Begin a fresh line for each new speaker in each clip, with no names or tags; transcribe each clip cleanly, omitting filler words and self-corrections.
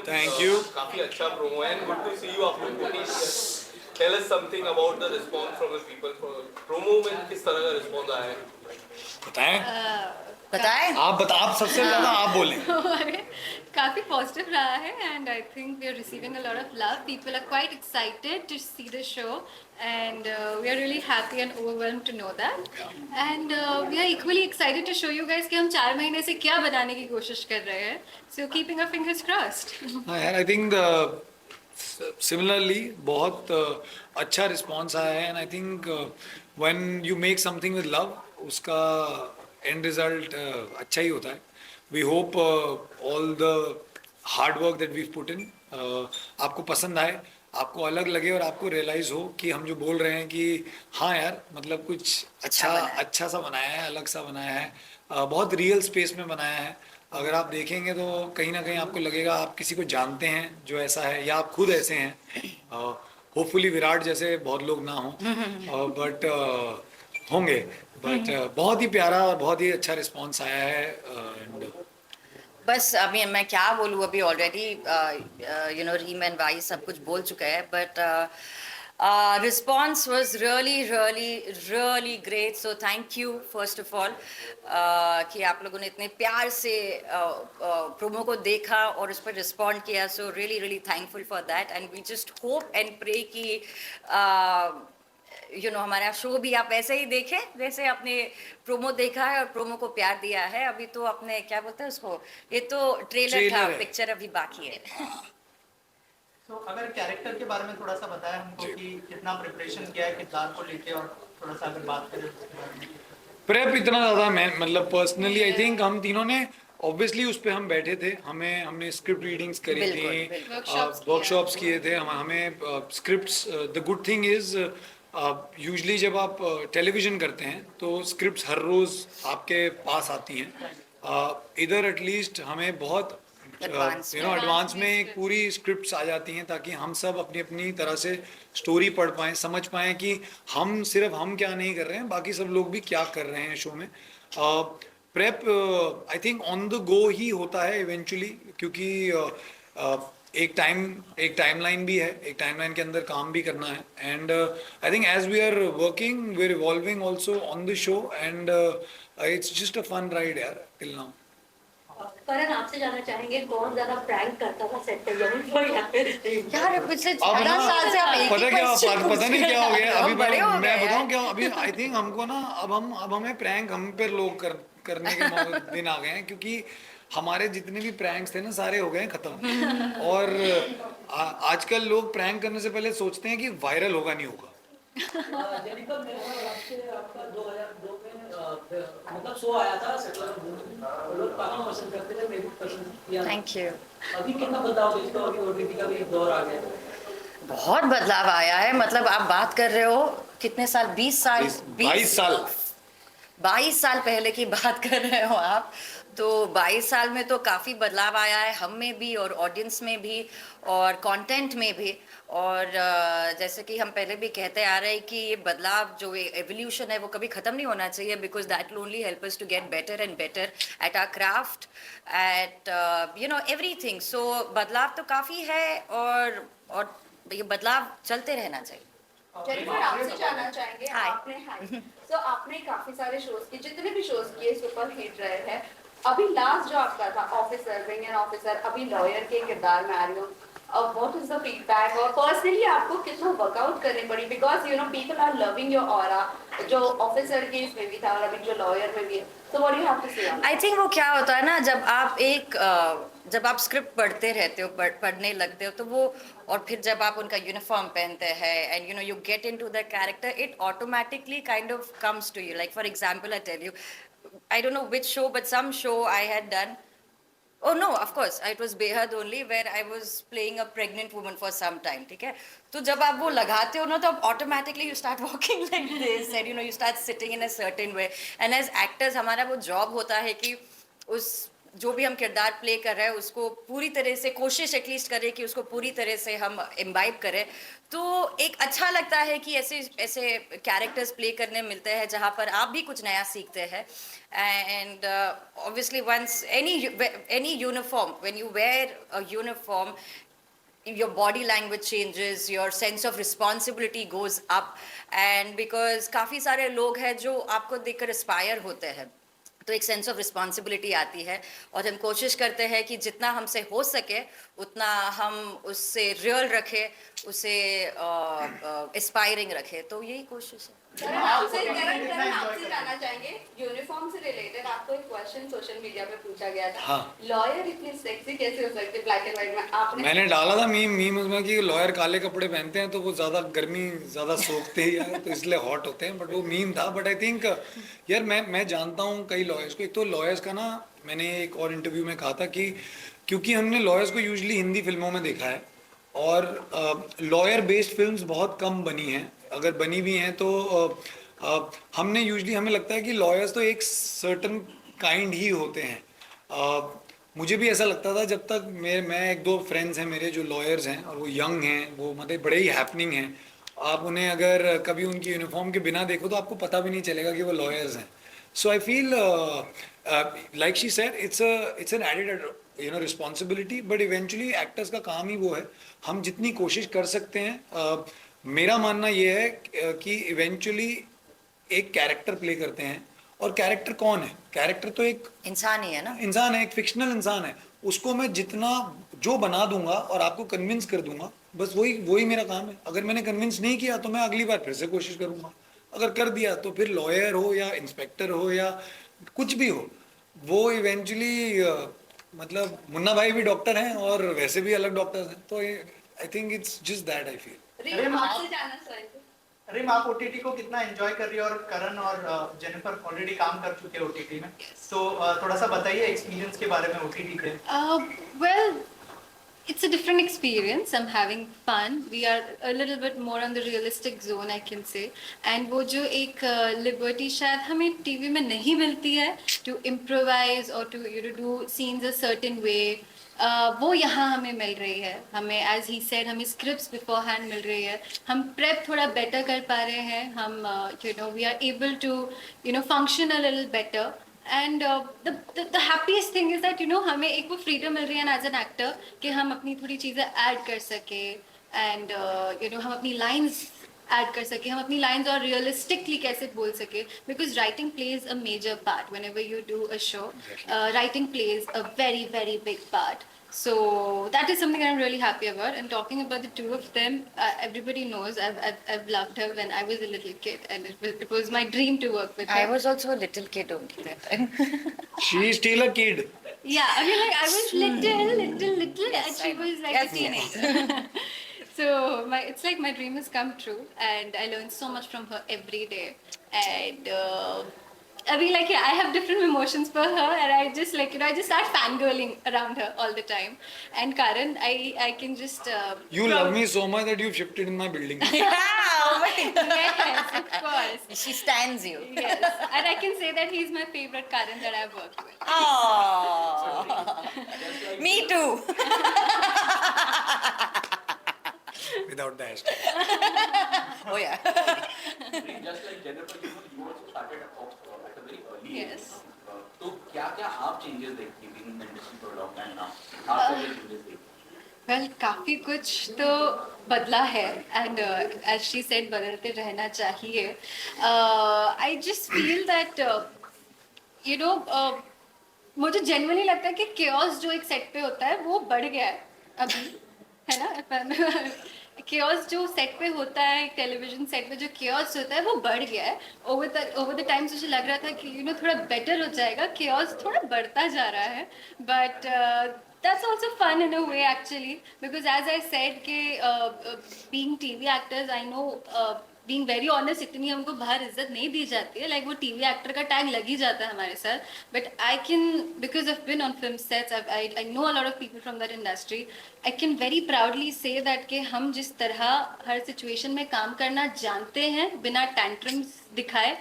Thank you.
काफी अच्छा promo है and good to see you आप लोग को भी tell us something about the response from the people for promo में किस तरह का response आया है
बताएं
बताएं
आप सबसे ज्यादा आप बोलें.
अरे काफ़ी पॉजिटिव रहा है and I think we are receiving a lot of love. People are quite excited to see the show and we are really happy and overwhelmed to know that and we are equally excited to show you guys कि हम 4 महीने से क्या बनाने की कोशिश कर रहे हैं. So keeping our fingers crossed.
हाँ यार, आई थिंक सिमिलरली बहुत अच्छा रिस्पॉन्स आया है. And I think when you make something with love, उसका एंड रिजल्ट अच्छा ही होता है. We hope all the hard work that we put in आपको पसंद आए, आपको अलग लगे और आपको रियलाइज हो कि हम जो बोल रहे हैं कि हाँ यार, मतलब कुछ अच्छा सा बनाया है, अलग सा बनाया है, बहुत रियल स्पेस में बनाया है. अगर आप देखेंगे तो कहीं ना कहीं आपको लगेगा आप किसी को जानते हैं जो ऐसा है, या आप खुद ऐसे हैं. होपफुली विराट जैसे बहुत लोग ना हों, बट होंगे. बट बहुत ही प्यारा और बहुत ही अच्छा रिस्पॉन्स आया है. and
बस अभी मैं क्या बोलूँ, अभी already you know Reem and वाई सब कुछ बोल चुका है, but response was really great. So thank you first of all कि आप लोगों ने इतने प्यार से प्रोमो को देखा और उस पर रिस्पॉन्ड किया. So really thankful for that and we just hope and pray कि यू नो हमारा शो भी आप ऐसे ही देखें जैसे आपने प्रोमो देखा है और प्रोमो को प्यार दिया है. अभी तो अपने क्या बोलते हैं उसको, ये तो ट्रेलर था,
है.
पिक्चर अभी बाकी है.
तो अगर कैरेक्टर के बारे में थोड़ा सा बताया हमको कि कितना प्रिपरेशन किया है किरदार को लेके, और थोड़ा सा अगर बात करें उसके बारे में.
प्रेप इतना ज़्यादा, मैं मतलब पर्सनली आई थिंक हम तीनों ने ऑब्वियसली उस पे हम बैठे थे, हमने स्क्रिप्ट रीडिंग्स करी थी, वर्कशॉप्स किए थे. हमें scripts, the good thing is usually जब आप टेलीविज़न करते हैं तो स्क्रिप्ट्स हर रोज़ आपके पास आती हैं. इधर एटलीस्ट हमें बहुत एडवांस में एक पूरी स्क्रिप्ट्स आ जाती हैं, ताकि हम सब अपनी अपनी तरह से स्टोरी पढ़ पाएँ, समझ पाएँ कि हम सिर्फ हम क्या नहीं कर रहे हैं, बाकी सब लोग भी क्या कर रहे हैं शो में. Prep I think on the go ही होता है इवेंचुअली, क्योंकि एक टाइमलाइन भी है, एक टाइमलाइन के अंदर काम भी करना है. And I think as we are working we are evolving also on the show, and it's just a fun ride यार टिल नाउ.
करण, आपसे जानना चाहेंगे कौन ज्यादा प्रैंक करता था सेट पे, यार
पिछले
अब
14
ना,
साल से आप एक
पता
ही
क्या
question
पता नहीं क्या हो गया अभी.
बड़े हो गए
मैं
हैं.
बताऊं क्या, अभी आई थिंक हमको ना अब हमें प्रैंक हम पे लोग करने के दिन आ गए हैं, क्योंकि हमारे जितने भी प्रैंक्स थे ना सारे हो गए हैं खत्म. और आजकल लोग प्रैंक करने से पहले सोचते हैं कि वायरल होगा नहीं होगा.
जेनिफर, मेरे ख्याल आपसे आपका 2002 में मतलब शो आया था सेटलर मून, लोग काफी पसंद करते थे, मैं भी पसंद किया.
Thank you.
अभी कितना बदलाव देखते हो, अभी ओटीटी का भी एक दौर आ गया.
बहुत बदलाव आया है. मतलब आप बात कर रहे हो कितने साल, 20 साल 22 साल पहले की बात कर रहे हो आप. तो 22 साल में तो काफ़ी बदलाव आया है, हम में भी और ऑडियंस में भी और कंटेंट में भी. और जैसे कि हम पहले भी कहते आ रहे हैं कि ये बदलाव जो एवोल्यूशन है वो कभी ख़त्म नहीं होना चाहिए, because that will only help us to get better and better at our craft, at you know everything. So बदलाव तो काफ़ी है और ये बदलाव चलते रहना चाहिए.
जेनिफर, आपसे जानना चाहेंगे, आपने काफी सारे शोज किए, जितने भी शोज किए सुपर हिट रहे हैं. अभी लास्ट जो आपका था ऑफिसर, विंग एंड ऑफिसर, अभी लॉयर के किरदार में आ रही हो. व्हाट इज द फीडबैक, और पर्सनली आपको कितना वर्कआउट करनी पड़ी, because you know people are loving your aura, जो ऑफिसर के इसमें भी था और अभी जो लॉयर में भी है. So what do you have to say?
I think वो क्या होता है ना, जब आप स्क्रिप्ट पढ़ते रहते हो, पढ़ने लगते हो, तो वो, और फिर जब आप उनका यूनिफॉर्म पहनते हैं and you know you get into the character, it automatically kind of comes to you. Like for example I tell you, I don't know which show, but some show I had done. Oh no, of course, it was Behad only, where I was playing a pregnant woman for some time. ठीक है, तो जब आप वो लगाते हो ना, तो automatically you start walking like this, and you know you start sitting in a certain way. And as actors, हमारा वो job होता है कि उस जो भी हम किरदार प्ले कर रहे हैं उसको पूरी तरह से कोशिश एटलीस्ट करें कि उसको पूरी तरह से हम इम्बाइब करें, तो एक अच्छा लगता है कि ऐसे ऐसे कैरेक्टर्स प्ले करने मिलते हैं जहाँ पर आप भी कुछ नया सीखते हैं. And obviously once any uniform, when you wear a uniform, your body language changes, your sense of responsibility goes up, and because काफ़ी सारे लोग हैं जो आपको देखकर इंस्पायर होते हैं, तो एक सेंस ऑफ रिस्पॉन्सिबिलिटी आती है और हम कोशिश करते हैं कि जितना हमसे हो सके उतना हम उससे रियल रखें, उसे इंस्पायरिंग रखें, तो यही कोशिश है.
करण आपसे जानना चाहेंगे, यूनिफॉर्म से रिलेटेड आपको एक क्वेश्चन सोशल मीडिया पे पूछा गया था.
हाँ.
लॉयर इतनी सेक्सी कैसे हो सकते ब्लैक एंड व्हाइट में? आपने
मैंने डाला था मीम उसमें कि लॉयर काले कपड़े पहनते हैं तो वो ज़्यादा गर्मी ज़्यादा सोखते ही हैं, तो इसलिए हॉट होते हैं, बट वो मीम था. बट आई थिंक यार मैं जानता हूँ कई लॉयर्स को. एक तो लॉयर्स का ना, मैंने एक और इंटरव्यू में कहा था कि क्योंकि हमने लॉयर्स को यूजली हिंदी फिल्मों में देखा है और लॉयर बेस्ड फिल्म्स बहुत कम बनी हैं, अगर बनी भी हैं तो हमने यूजली, हमें लगता है कि लॉयर्स तो एक सर्टन काइंड ही होते हैं. मुझे भी ऐसा लगता था जब तक मैं एक दो फ्रेंड्स हैं मेरे जो लॉयर्स हैं और वो यंग हैं, वो मतलब बड़े ही हैपनिंग हैं. आप उन्हें अगर कभी उनकी यूनिफॉर्म के बिना देखो तो आपको पता भी नहीं चलेगा कि वो लॉयर्स हैं. So I feel like she said it's an added responsibility, but eventually actors का काम ही वो है. हम जितनी कोशिश कर सकते हैं, मेरा मानना ये है कि इवेंचुअली एक कैरेक्टर प्ले करते हैं, और कैरेक्टर कौन है? कैरेक्टर तो एक
इंसान ही है ना,
इंसान है, एक फिक्शनल इंसान है. उसको मैं जितना जो बना दूंगा और आपको कन्विंस कर दूंगा, बस वही मेरा काम है. अगर मैंने कन्विंस नहीं किया तो मैं अगली बार फिर से कोशिश करूंगा. अगर कर दिया तो फिर लॉयर हो या इंस्पेक्टर हो या कुछ भी हो, वो इवेंचुअली मतलब मुन्ना भाई भी डॉक्टर हैं और वैसे भी अलग डॉक्टर्स हैं, तो I think it's just that I feel.
Reem आपसे जानना चाहेंगे,
रीम आप ओटीटी को कितना एंजॉय कर रही है, और करण और जेनिफर ऑलरेडी काम कर चुके हैं ओटीटी में, तो थोड़ा सा बताइए एक्सपीरियंस के बारे में ओटीटी पे.
Well, it's a different experience. I'm having fun. We are a little bit more on the realistic zone, I can say. And वो जो एक liberty शायद हमें टीवी में नहीं मिलती है to improvise or to do scenes a certain way. वो यहाँ हमें मिल रही है. हमें as he said हमें scripts beforehand मिल रही है. हम prep थोड़ा better कर पा रहे हैं. हम we are able to function a little better. And the happiest thing is that हमें एक वो freedom मिल रही है as an actor कि हम अपनी थोड़ी चीज़ें add कर सके, and हम अपनी lines add कर सके, हम अपनी lines और realistically कैसे बोल सके, because writing plays a major part whenever you do a show. Writing plays a very very big part. So that is something I'm really happy about. And talking about the two of them, everybody knows I've loved her when I was a little kid, and it was my dream to work with her.
I was also a little kid only that time.
She is still a kid.
Yeah, I mean, like I was little,
Yes,
and she
I know.
was like
Yes,
a teenager. So it's like my dream has come true, and I learned so much from her every day. And I mean, like, yeah, I have different emotions for her, and I just like I just start fangirling around her all the time. And Karan, I can just
You love me so much that you've shifted in my building.
Oh my God.
Yes, of course.
She stands you.
Yes, and I can say that he's my favorite Karan that I've worked with.
Oh, me too.
Without the hashtag.
Oh yeah.
Just like Jennifer, you also started at a very early age.
Yes.
तो क्या आप changes देखती हैं in the industry for long and now? आप क्या changes देखती हैं?
Well, काफी कुछ तो बदला है, and as she said, बदलते रहना चाहिए. I just feel that मुझे genuinely लगता है कि chaos जो एक set पे होता है वो बढ़ गया है अभी, है ना? chaos जो सेट पे होता है, टेलीविजन सेट पे जो chaos होता है वो बढ़ गया है. ओवर द टाइम्स मुझे लग रहा था कि थोड़ा बेटर हो जाएगा, chaos थोड़ा बढ़ता जा रहा है, but that's also fun in a way actually, because as I said being TV actors, I know being very honest, इतनी हमको बाहर इज्जत नहीं दी जाती है. Like वो TV actor का टैग लग ही जाता है हमारे साथ. But I can, because I've been on film sets, I know a lot of people from that industry. I can very proudly say that कि हम जिस तरह हर situation में काम करना जानते हैं बिना tantrums दिखाए,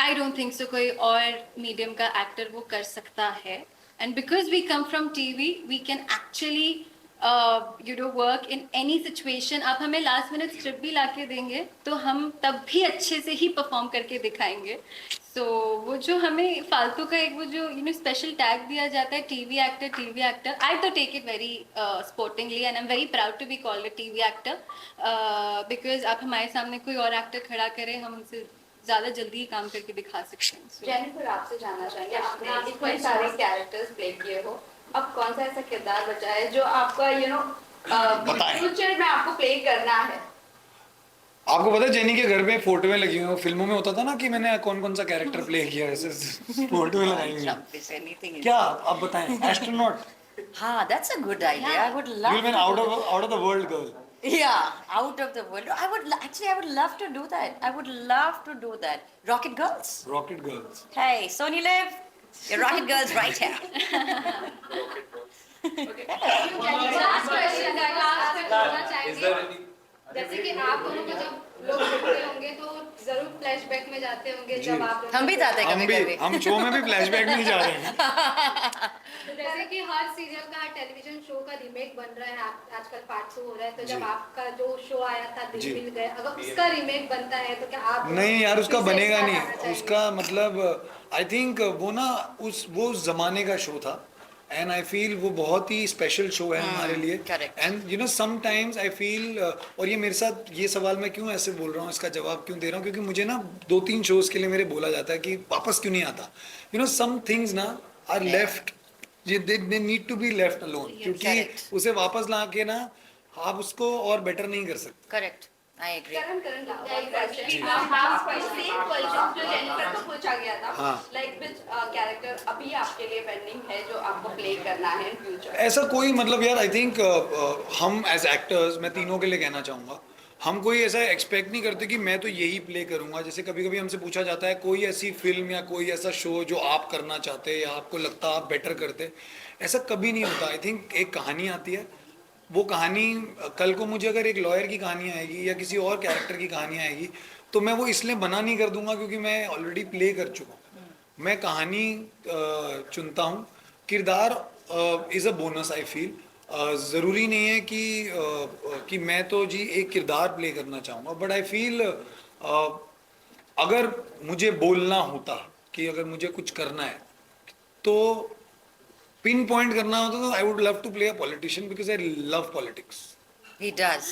I don't think so कोई और medium का actor वो कर सकता है. And because we come from TV, we can actually work in any situation. आप हमें लास्ट मिनट स्क्रिप्ट भी ला के देंगे तो हम तब भी अच्छे से ही परफॉर्म करके दिखाएंगे. So वो जो हमें फालतू का एक वो जो स्पेशल टैग दिया जाता है टीवी एक्टर, I तो take it very sportingly and I'm very proud to be called a TV actor because आप हमारे सामने कोई और एक्टर खड़ा करें, हम उनसे ज़्यादा जल्दी ही काम करके दिखा सकते हैं. So,
जेनिफर आपसे जानना चाहेंगे, आपने इतने सारे कैरेक्टर्स प्ले किए हो, अब कौन सा ऐसा किरदार बचा है जो आपका फ्यूचर में आपको प्ले करना है?
आपको पता है जेनी के घर में फोटोएं लगी हुई हैं, फिल्मों में होता था ना कि मैंने कौन कौन सा कैरेक्टर प्ले किया है, ऐसे फोटोएं लगाई हुई हैं. क्या आप बताएं? एस्ट्रोनॉट.
हाँ, that's a good idea. I would love.
You'll be an out of the world girl.
Yeah, out of the world. I would love to do that. I would love to do that. Rocket Girls.
Rocket girls.
Hey, Sony Liv, your Rocket Girls right here.
last question पूछना
Is
चाहेंगे.
there any?
जैसे कि आप दोनों को जब लोग मिलते होंगे तो जरूर फ्लैशबैक में जाते होंगे जब आप
हम भी जाते हैं कभी-कभी.
हम शो में भी फ्लैशबैक में ही जा रहे हैं.
जैसे कि हर सीरियल का, हर टेलीविजन शो का रीमेक बन रहा है, आजकल पार्ट 2 हो रहा है, तो जब आपका जो शो आया था दिल मिल गए, अगर उसका रीमेक बनता है तो क्या आप?
नहीं यार, उसका
फिर से
बनेगा
इसका
नहीं.
गाना चाहिए?
उसका मतलब आई थिंक वो ना वो जमाने का शो था एंड आई फील वो बहुत ही स्पेशल शो है हमारे लिए.
correct.
And sometimes I feel और ये मेरे साथ ये सवाल मैं क्यों ऐसे बोल रहा हूँ, इसका जवाब क्यों दे रहा हूँ, क्योंकि मुझे ना 2-3 शोज के लिए मेरे बोला जाता है कि वापस क्यों नहीं आता. सम थिंग्स ना are left, they need to be left alone, क्योंकि
correct.
उसे वापस ला के ना आप उसको और बेटर नहीं कर सकते.
Correct. I agree.
Karan same question जो जेनिफर को पूछा गया था,
हाँ.
लाइक विच कैरेक्टर अभी आपके लिए पेंडिंग है जो आपको प्ले करना है इन फ्यूचर?
ऐसा कोई मतलब यार आई थिंक हम एज एक्टर्स, मैं तीनों के लिए कहना चाहूँगा, हम कोई ऐसा एक्सपेक्ट नहीं करते कि मैं तो यही प्ले करूँगा. जैसे कभी कभी हमसे पूछा जाता है कोई ऐसी फिल्म या कोई ऐसा शो जो आप करना चाहते या आपको लगता आप बेटर करते, ऐसा कभी नहीं होता. आई थिंक एक कहानी आती है, वो कहानी कल को मुझे अगर एक लॉयर की कहानी आएगी या किसी और कैरेक्टर की कहानी आएगी तो मैं वो इसलिए बना नहीं कर दूंगा क्योंकि मैं ऑलरेडी प्ले कर चुका हूँ. मैं कहानी चुनता हूँ, किरदार is a bonus I feel. ज़रूरी नहीं है कि मैं तो जी एक किरदार प्ले करना चाहूँगा, बट आई फील अगर मुझे बोलना होता कि अगर मुझे कुछ करना है तो पिन पॉइंट करना होता तो I would love to play a politician because I love politics.
He does.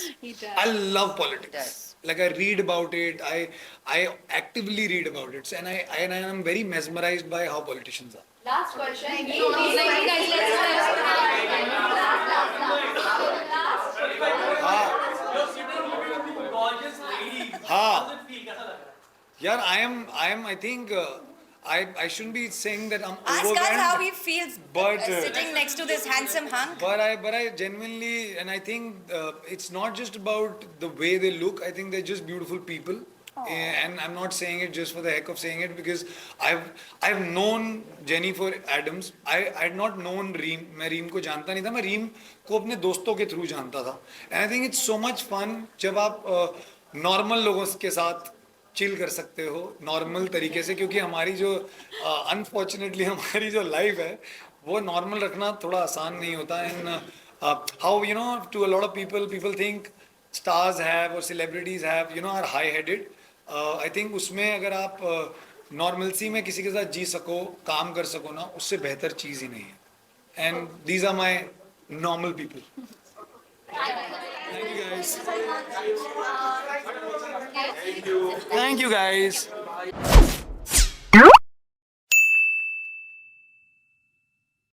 I love politics.
Does.
Like I read about it, I actively read about it, and I am very mesmerized by how politicians are.
Last question
हाँ यार, I think I shouldn't be saying that I'm
Ask us
overwhelmed.
how he feels
But,
sitting next to this handsome hunk.
But I genuinely, and I think it's not just about the way they look. I think they're just beautiful people. And I'm not saying it just for the heck of saying it because I've known Jennifer Adams. I had not known Reem. मैं Reem को जानता नहीं था. मैं Reem को अपने दोस्तों के थ्रू जानता था. And I think it's so much fun जब आप नॉर्मल लोगों के साथ चिल कर सकते हो नॉर्मल तरीके से, क्योंकि हमारी जो अनफॉर्चुनेटली हमारी जो लाइफ है वो नॉर्मल रखना थोड़ा आसान नहीं होता. And how to a lot of people think stars have or celebrities have are high headed. I think उसमें अगर आप नॉर्मलसी में किसी के साथ जी सको, काम कर सको ना, उससे बेहतर चीज़ ही नहीं है. And these are my normal people. Thank you guys.